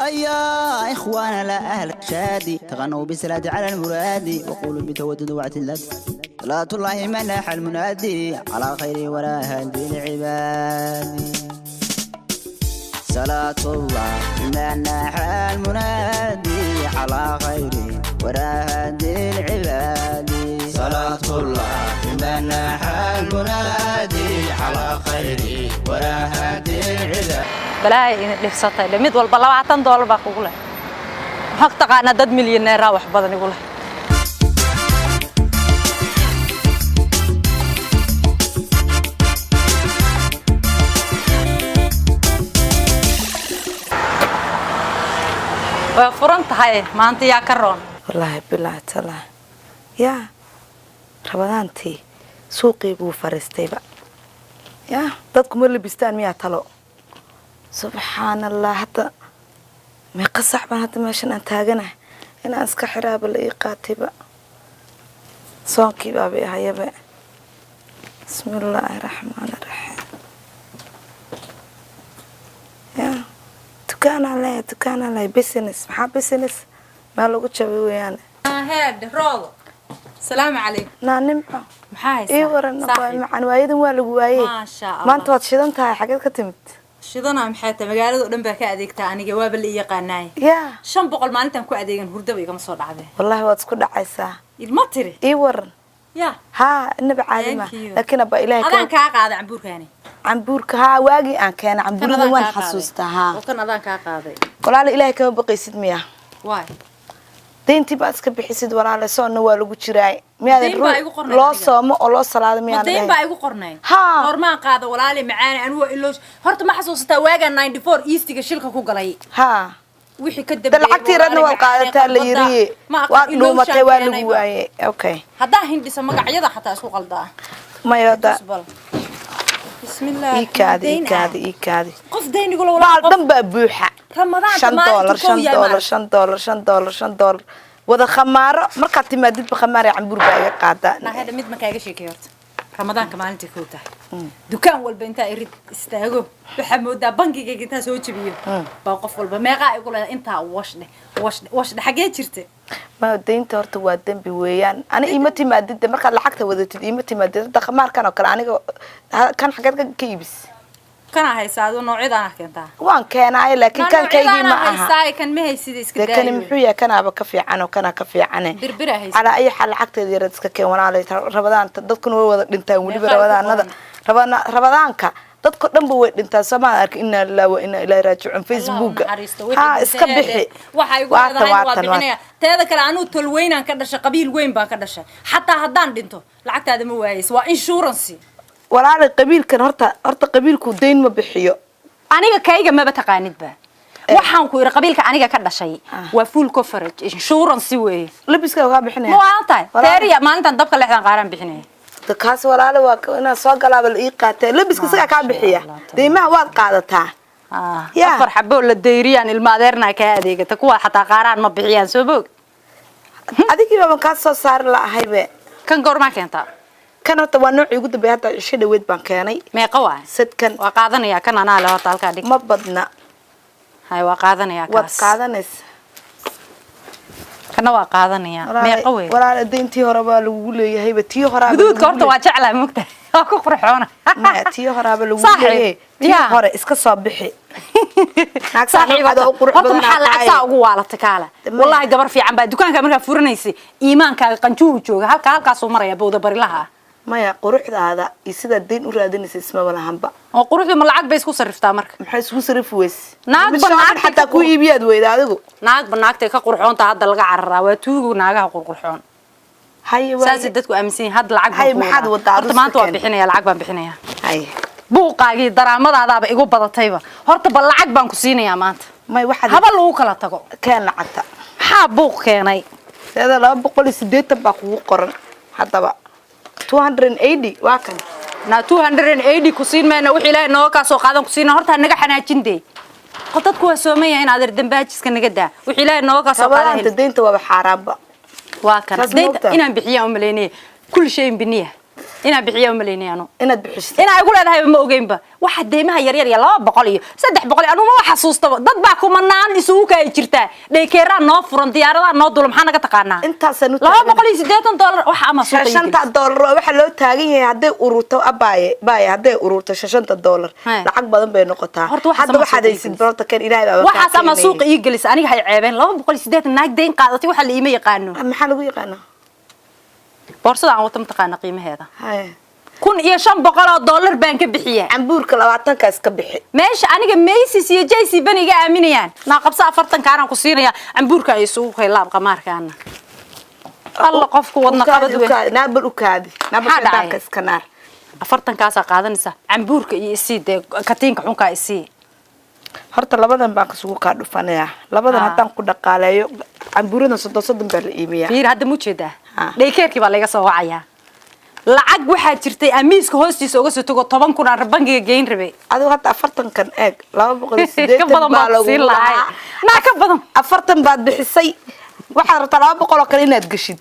أيا إخوانا لا أهل شادي تغنوا بسلاد على المراد وقولوا بتودد وعد الله صلاة الله منح المنادي على خير ولا هدي العباد صلاة الله منح المنادي على خير ولا هدي العباد صلاة الله منح المنادي على خير ولا هدي العباد بلاي لفسطay limid walba $20 baa kugu leh maxaa taqaana dad milyaneer ah wax badan igu leh waa furan tahay maanta yaa ka roon wallahi billahi taala ya rabadaantii suuqii buu fariistayba ya dadku ma labistaan miyaa talo سبحان الله حتى ما قصح بنا حتى ماشي نتاجنا أنا أسكح حراب الإيقاتبة صانكي بابي هيا بقى بسم الله الرحمن الرحيم يا دكان علي بيسنس محب بيسنس ما لو قلت شوي ويانا هاد روض السلام عليكم نعم محاي إيه ورنا معن وايد والو وايد ما شاء الله ما أنت واتشدنت هاي حاجات كتمت shidana maxay magaalada oo dhan baa ka adeegtaa aniga waaba la yaqaanaay ya 500 maalintan ku adeegan hurdaba igama soo dhacday wallahi waad isku dhacaysaa ilma tiri ii waran ya ها النبي عالمة لكن أبا إلهي أذان كاقاضي عمبوركاني عمبورك ها واقي أن كان عمبورك وين حسوستها وكان أذان كاقاضي قال على إلهي كم بقي 600 واي دينتي بس كبحسد ولا على صون ولا وجراي مياد لا صوم ولا صلاة مياد دين بقى يقول قرنين ها نورمان قاضي ولا علي معاني أنا هو إلوش هرت ما حسوسته واقع 94 إيستيك الشلكة كوجلي ها وحي كده دلعتي ردنا والقاعدة اللي يري وقلوا ما تولوا أي أوكي هذا هندي سمع عيدا حتى أسوق الضاء ما يدا بسم الله إيكادي قف دين يقول ولا بعدين ببوحة رمضان $5 وذا خمارة مركز تمدد بخمارة عم بربع قاعدة لا هذا مد ما كايش يكيرت رمضان كمان أنت كوته دكان والبنت يريد استاجو بحمود ده بنكي كي سويت بيه بوقف والبما قاعد يقول أنت وشده حاجات شرته ما دين تورت وادم بويان أنا إيمتي مدد مركز لحقت وذت إيمتي مدد ده خمار كانوا كان كان حاجات كيبس كان هيساعدوا نوعيد أنا كنتها وان كان عاي لكن كان كيجي معها هيساعد كان ما هيسيد كان محوية كان أبى كفي عنه كان كفي عنه بربرة هيساعد على أي حال عقد يرد كان ولا على رمضان تدكن هو أنت ولي رمضان هذا رمضان كا تدكن نبوي أنت سمع إن الله وإن إلى راجعون فيسبوك ها اسكبحي وحيقول هذا تذكر عنو تلوين عن كذا قبيل وين بان كذا حتى هدان دينتو العقد هذا مو وايس وإنشورنسي ولا على قبيل كان هرت قبيلكو دين ما بحيو أنا كايجا ما بتقانيد به waxaan ku yiri qabiilka aniga ka dhashay waa full coverage insurance way labiska waa bixinay ma aantahay teeriya maalintan dabka leexdan qaaran bixinay kaas walaalo waa ina soo galaaba la ii qaatay labiska isaga ka bixiya deemaha waad qaadataa afar xabo la deyriyaan ilma adeerna ka adeegata kuwa xataa qaaraan ma bixiyaan soo boog adigi baba ka soo saar la ahaybe kan goorma keenta kan horta waa nooc ugu dambeeyay hada isha dhaweed baan keenay meeqa waa sadkan waa qaadanaya kan anaa la horta halka dhig ma badna hay waa qaadanaya kaas waa qaadanays kana waa qaadanaya meeqa way walaal deyntii hore baa lagu leeyahay ba tii hore guduudka horta waa jeclaa mugta waa ku qurxoona ma tii hore baa lagu leeyahay tii hore iska soo bixi saaxiibada u qurux badan waxa lacagta ugu waalata kaala wallahi gabar fiican baa dukaanka markaa furanaysay iimaankaaga qanjuu jooga halkaas uu maraya bowda barilaha maya quruxdaada iyo sida deyn u raadinaysa isma walahanba oo quruxdu ma lacag bay isku sariftaa marka maxay isku sarif weys naag banaag xataa ku iibiyaad weyda adigu naag banaagtay ka qurxoonta hadda laga cararaa waa tuugu naagaha qurxoon hay saasi dadku aaminsan hadda lacag hay maxad wadaa horta maanta waa bixinaya lacag baan bixinaya hay buuqaagii daraamadaadaaba igu badatayba horta bal lacag baan ku siinayaa maanta may waxa haba lagu kala tago keen lacagta maxaa buuq keenay sida 280 baa kugu qoran hadaba 280 waa kan na 280 ku siin meena wixii ilaahay noo ka soo qaadan ku siina horta naga xanaajintay qodadku waa soomaya in aad dambaajiska naga daa wixii ilaahay noo ka soo qaadan deynta waa xaraamba waa kan deynta inaan bixiyo u maleynay كل شيء بنيه ina bixiyo maleynayano inaad bixiso ina ay ku leedahay ma ogeynba waxa deemaha yar yar 200 iyo 300 anu ma xasuustaba dad baa kumanaan isugu ka jirtaa daykeera noo furan diyaarada noo dul maxaa naga taqaanaa intaas anu $280 waxa ama suuqa $6 waxa loo taagan yahay haday ururto abaaye haday ururto $6 lacag badan bay noqotaa hadda waxa haysid barta kan ilaahay baa waxa ama suuqa ii galis aniga hay ceebeen 280 naag deyn qaadatay waxa la iima yaqaano maxaa lagu yaqaano boorsada aan wata mataqaana qiimaheeda $1,500 baan ka bixiyaa cambuurka 20 kaas ka bixi meesha aniga Macy's iyo JC baniga aaminayaan na qabsa 40 kaaraan ku siinaya cambuurka ay suuq hay laab qamaarkaana alla qofku wadna qabad weyn naabal u kaadi naabal ka iskanaar 40 kaas qaadanaysa cambuurka iyo isii katiinka xunka isii horta labadan baan isugu ka dhufanaya labadan hadan ku dhaqaaleeyo cambuurada 30 baa la iimiyaa fiir hadda mu jeedaa daykeerkii baa laga soo wacaya lacag waxa jirtay amiiska hoostiisa uga soo tago 10 kun aan bangiga geyn rabay adigu hadda 40 kan eeg 280 baa lagu lahaa na ka badan 40 baad bixisay waxa rabtaa 200 kale inaad gashid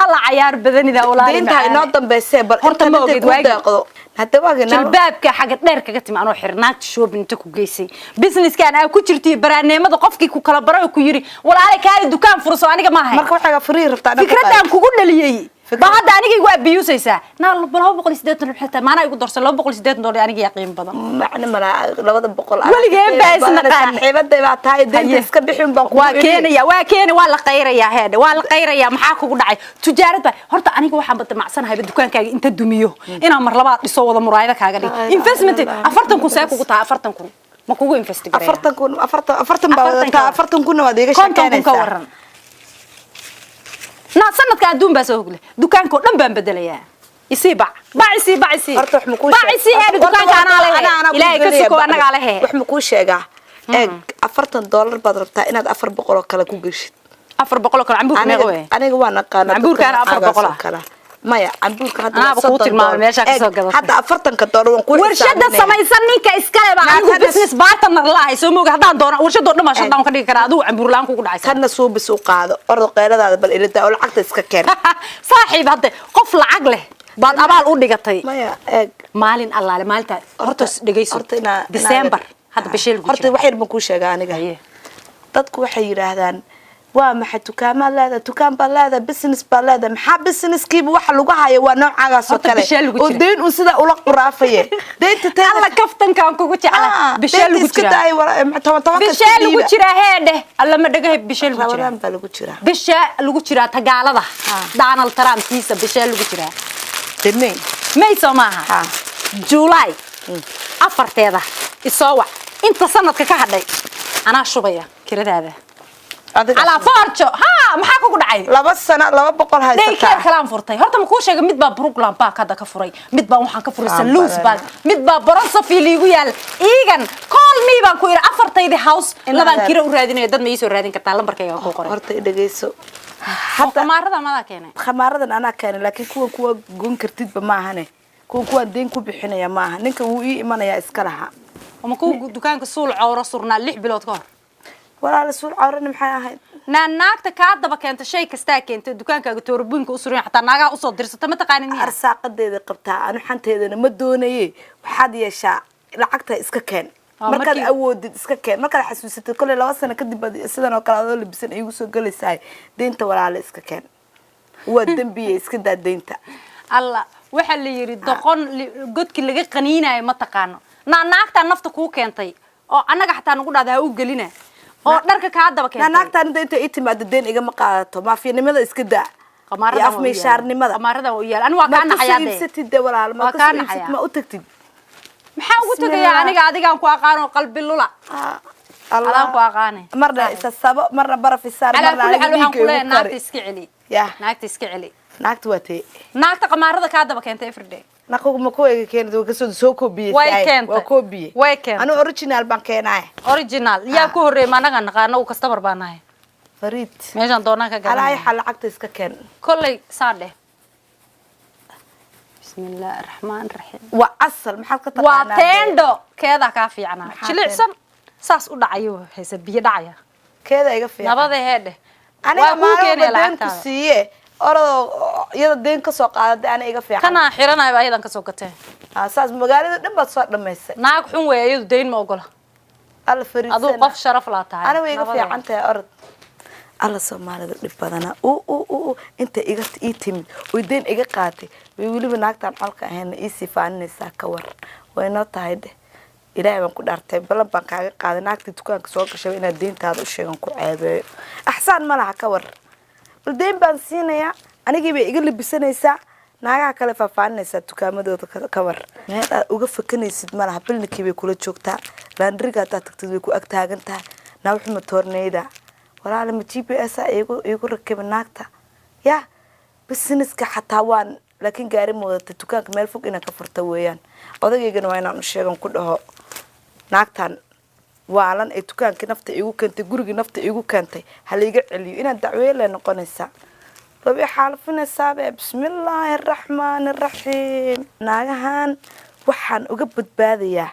alla ciyaar badanida walaal inta inoo dambeysay bal horta ma ogeed waagdo hadda waagna jalbaabka xaga dheer kaga timi anoo xirnaad shopping inta ku geysay businesskan ay ku jirtay barnaamijyada qofkii ku kala baray ku yiri walaalay kaali dukaan furso aniga ma ahay marka waxa free rabtaa fikradan kugu dhaliyay ba hadda aniga igu abiyusaysa na 280 xita maana igu dorsan $280 aniga yaqiin badan macna mala 200 waligeen baa isna qaan xibada baa tahay deynta iska bixin baan ku waa keenaya waa la qayraya heede waa la qayraya maxaa kugu dhacay tijaarada horta aniga waxaan bad macsanahay dukaankaaga inta dumiyo ina mar labaad dhiso wada muraayada kaaga dhig investment 40 kun say kugu tahay 40 kun ma kugu invest gareeyo 40 kun 40 baa 40 kun waad iga shaqeynaysaa na sanadka adduun baa soo hogle dukaanka dhan baan bedelayaa isii bacisi horta wax ma ku bacisi heer dukaanka ana leeyahay ilaahay ka suko anaga leeyahay wax ma ku sheegaa eeg $40 baad rabtaa inaad 400 kale ku gashid 400 kale cambuurka meeqa way aniga waan aqaan cambuurka 400 kale maya cambuurka hadda ana ku tilmaamay meesha ka soo gadatay hadda $40 waan ku warshada samaysan ninka iskale baa anigu business partner laahay soo moog hadaan doona warshado dhan ma shadaan ka dhigi karaa adigu cambuur laan kugu dhacay kana soo bis u qaado ordo qeyladaada bal ilada oo lacagta iska keen saaxiib hadda qof lacag leh baad abaal u dhigatay maya eeg maalin allaale maalinta horta dhageyso December hadda bishil horta wax yar ma ku sheegaa aniga dadku waxay yiraahdaan waa maxay dukaamada leeda dukaan baa leeda business baa leeda maxaa businesskiiba waxa lagu hayo waa noocaagaas oo kale oo deyn uu sida ula quraafaye deynta taa alla kaftankan kugu jecla bishil lagu jira bishil lagu jira heede alla ma dhagahay bishil lagu jira baa lagu jira bishil lagu jira tagaalada Donald Trump kiisa bishil lagu jira deyn may Soomaha July afarteeda isoo wac inta sanadka ka hadhay ana shubaya kiradaada على فارجو ها ما حكوا قد عيد لبس سنة لبا بقول هاي سكان ده كلام فرتي هرت ما كوش مد با بروجرام باك هذا كفري مد با وحن كفري سلوس باك مد با برصة في اللي ويال إيجان كل مي بان كوير أفرتي دي هاوس لبان كيرو رادين يدد ما يسوي رادين كتالم بركة يا كوكوري هرت إذا جيسو حتى خمارة ما ذا كينه خمارة أنا كينه لكن كوا جون كرتيد بماهنه كوا دين كوا بحنا يا ماه نك وإيه إيمانا يا إسكالها وما كوا دكان كسول عورة صرنا اللي بلاد كار ولا رسول عورنا محياه naagta ka daba keenta shay kasta keenta dukaankaaga toorbuunka u suran xataa naaga u soo dirsata ma taqaanin arsaaqadeeda qabtaa anu xanteedana ma doonayay waxaad yeeshaa lacagta iska keen markaad awoodid iska keen markaad xasuusatid kale 2 sano kadib sidan oo kale adoo labisan igu soo galaysaa deynta walaal iska keen waa dambiye iska daa deynta alla waxa la yiri doqon godki laga qaniinayo ma taqaano naagta nafta ku keentay oo anaga xataa nagu dhaadaa u galina oo dharka ka daba keentay naagtan deynta ay timaado deen iga ma qaadato maafiyanimada iska daa qamaarada af meeshaarnimada qamaarada oo yaal anu waa ka naxayade sitide walaal ma ka naxaya ma u tagtid maxaa ugu tagaya aniga adigaan ku aqaano qalbi lula Allah ku aqaane marna isa sabo marna baraf isaar marna waxaan ku leeyahay naagta iska celi naagta iska celi naagta waatay naagta qamaarada ka daba keentay everyday naqugu ma ku eega keenay waa soo koobiyay waa koobiyay way keentay anu original baan keenay original yaa ku horeey ma anaga naqaano uu customer baan ahay farid meeshan doonaan ka garan alaa xal lacagta iska keen kulay saade bismillaahir rahmaanir rahiim wa asal maxaa ka taqaanaa waa tendo keeda ka fiicnaa jilicsan saas u dhacayo heesa biyo dhacaya keeda iga fiican nabada heede aniga ma keenay lacagta siiye orado iyada deen ka soo qaaday ana iga fiican kana xiranay baa iyadan ka soo gatay saas magaalada dhan baad soo dhameysay naag xun weeyay deen ma ogola alla fariisana adoo qof sharaf la tahay ana way iga fiican tahay orod alla Soomaalida dhib badana inta iga timid oo deen iga qaatay way waliba naagtan xalka ahayn ii sifaanaysa ka war wayna tahay ilaahay baan ku dhaartay balan baan kaaga qaaday naagta dukaanka soo gashay inaad deentaada u sheegan ku ceebeeyo axsaan ma laha ka war bal deen baan siinaya anigii bay iga libisanaysaa naagaha kale faafaanaysa dukaamadooda ka war meel aad uga fakanaysid ma laha bilnikii bay kula joogtaa laandriga aad tagtid way ku ag taagan tahay naa wuxuu motorneyda walaal ma GPS igu rakibay naagta ya businesska xataa waan laakiin gaari moodata dukaanka meel fog ina ka furta weeyaan odageygana waa inaan u sheegan ku dhaho naagtan waalan ay dukaanka nafta igu keentay guriga nafta igu keentay hal iga celiyo inaan dacweyle noqonaysa babi xaalfinaysaa bismillaahir rahmaanir rahiim naagahan waxaan uga badbaadayaa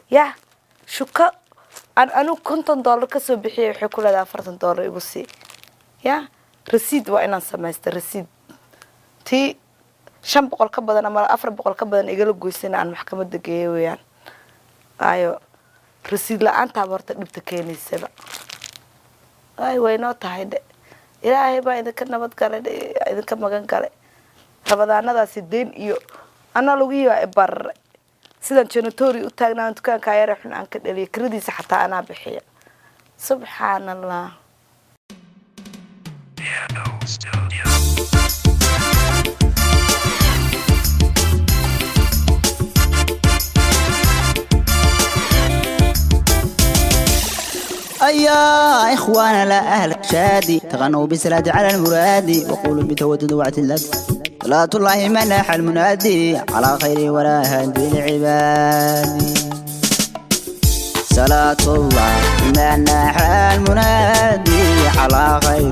ya shuka anu $50 ka soo bixiyay waxay ku leedahay $40 igu sii ya rasiid waa inaan sameesto rasiid tii 500 ka badan ama 400 ka badan igala goysana aan maxkamadda geeyay weeyaan ayo rasiid la'aanta horta dhibta keenaysaba ay wayno tahay ilaahay baa idinka nabad galay idinka magan galay rabadaanadaasi deen iyo ana lagu yahay bar sidan janitori u taagnaan dukaanka yar xun aan ka dhaliyo kiradiisa xataa ana bixiya subhanallah أيا إخوانا لا أهل شادي تغنوا بسلاد على المراد وقولوا بتودد وعد الله صلاة الله منح المنادي على خير ولا هدي العباد صلاة الله منح المنادي على خير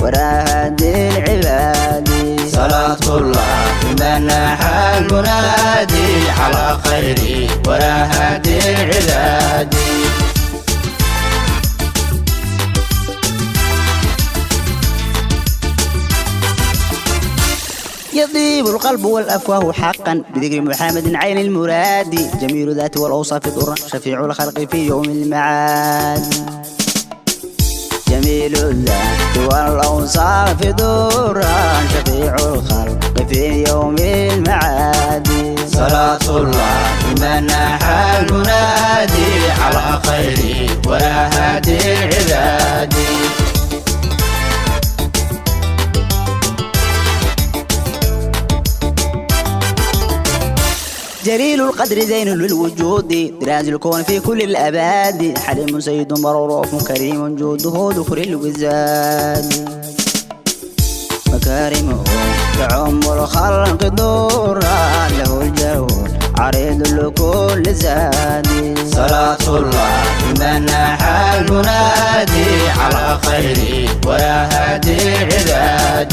ولا هدي العباد صلاة الله منح المنادي على خير ولا هدي العباد يطيب القلب والأفواه حقا بذكر محمد عين المراد جميل ذات والأوصاف ضرا شفيع الخلق في يوم المعاد جميل الذات والأوصاف ضرا شفيع الخلق في يوم المعاد صلاة الله منح المنادي على خير ولا هادي العباد جليل القدر زين للوجود دراج الكون في كل الأباد حليم سيد مرورف كريم جوده ذكر الوزاد مكارمه تعم الخلق دورا له الجود عريض لكل زاد صلاة الله منح المنادي على خير ولا هادي العباد